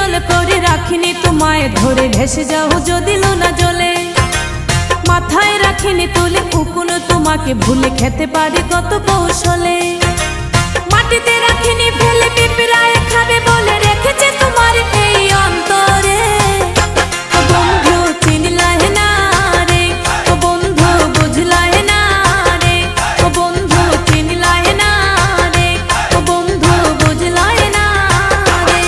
কাজল করে রাখিনি তোমায় ধরে ভেসে যাও যদি লোনা জলে মাথায় রাখিনি তুলে উকুন তোমাকে ভুলে খেতে পারি কত কৌশলে মাটিতে রাখিনি ফেলে পিঁপড়ায় খাবে বলে রেখেছে তোমার এই অন্তরে বন্ধু চিনলাহে না রে ও বন্ধু বুঝলাহে না রে ও বন্ধু চিনলাহে না রে ও বন্ধু বুঝলাহে না রে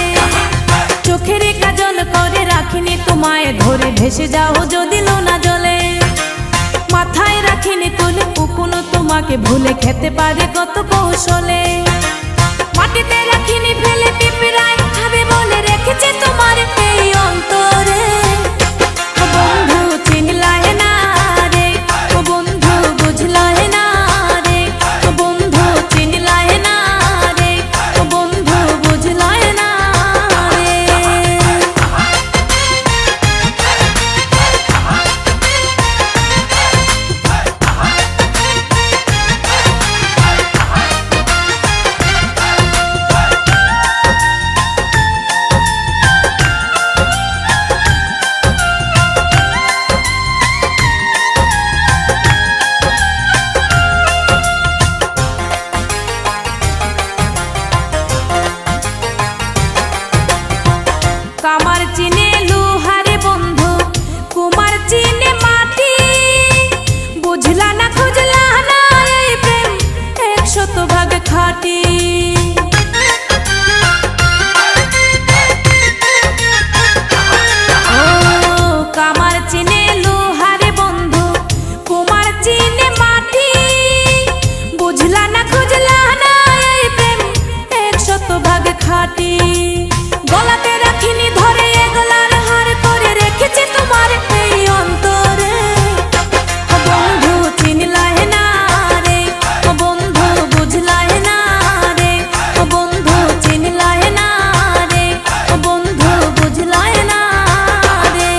চোখের কাজল করে রাখিনি তোমায় ধরে ভেসে যাও যদি লোনা জলে মাথায় রাখিনি তুলে উকুন তোমাকে ভুলে খেতে পারে কত কৌশলে মাটিতে রাখিনি ফেলে পিঁপড়ায় খাবে বলে রেখেছে তোমার এই অন্তরে ও বন্ধু চিনলাহে না রে ও বন্ধু বুঝলাহে না রে ও বন্ধু চিনলাহে না রে ও বন্ধু বুঝলাহে না রে কামার চিনে লোহারে বন্ধু কুমার চিনে মাটি বুঝলা না খুঁজলা না এই প্রেম 100 ভাগ খাঁটি কামার চিনে লোহারে বন্ধু কুমার চিনে মাটি বুঝলা না খুঁজলা না এই প্রেম 100 ভাগ খাঁটি গলাতে রাখিনি ধরে এগলার হার করে রেখেছে তোমার এই অন্তরে ও বন্ধু চিনলাহে না রে ও বন্ধু বুঝলাহে না রে ও বন্ধু চিনলাহে না রে ও বন্ধু বুঝলাহে না রে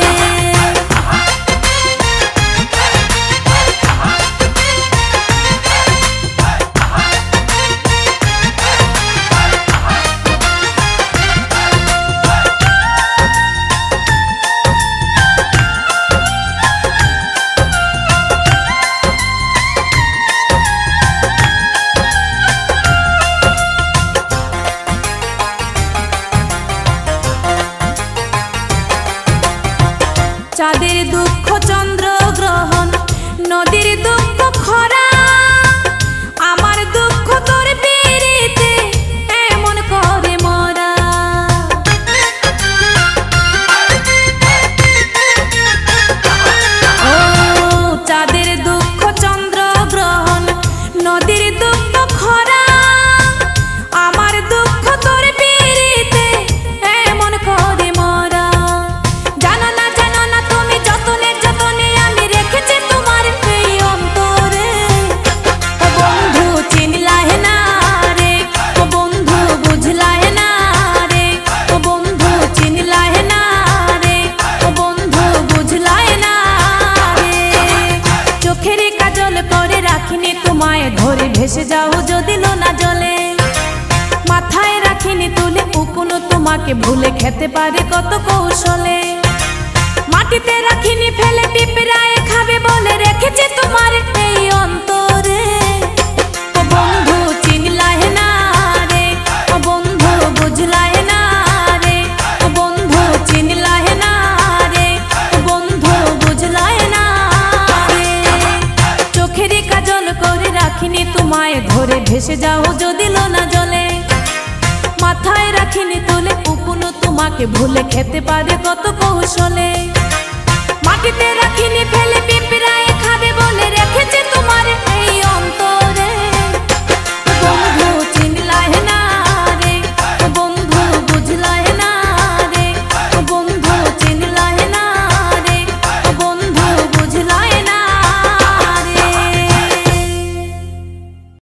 চাঁদের দুঃখ চন্দ্র গ্রহণ নদীর দুঃখ খরা আমার দুঃখ তোর পিরিতে এমন করে মরা ও চাঁদের দুঃখ চন্দ্র গ্রহণ নদীর দুঃখ খরা আমার দুঃখ তোর পিরিতে এমন করে মরা জানো না তুমি যতনে যতনে আমি রেখেছি তোমার এই অন্তরে ও বন্ধু চিনলাহে না রে ও বন্ধু বুঝলাহে না রে ও বন্ধু চিনলাহে না রে ও বন্ধু বুঝলাহে না রে চোখের কাজল করে রাখিনি তোমায় ধরে ভেসে যাও যদি লোনা জলে মাথায় রাখিনি তুলে উকুন তোমাকে ভুলে খেতে পারে কত কৌশলে মাটিতে রাখিনি ফেলে পিঁপড়ায় খাবে বলে রেখেছে তোমার এই অন্তরে ও বন্ধু চিনলাহে না রে ও বন্ধু বুঝলাহে না রে ও বন্ধু চিনলাহে না রে ও বন্ধু বুঝলাহে না রে চোখের কাজল করে রাখিনি তোমায় ধরে ভেসে যাও যদি লোনা জলে মাথায় রাখিনি তুলে উকুন তোমাকে ভুলে খেতে পারে কত কৌশলে মাটিতে রাখিনি ফেলে পিঁপড়ায়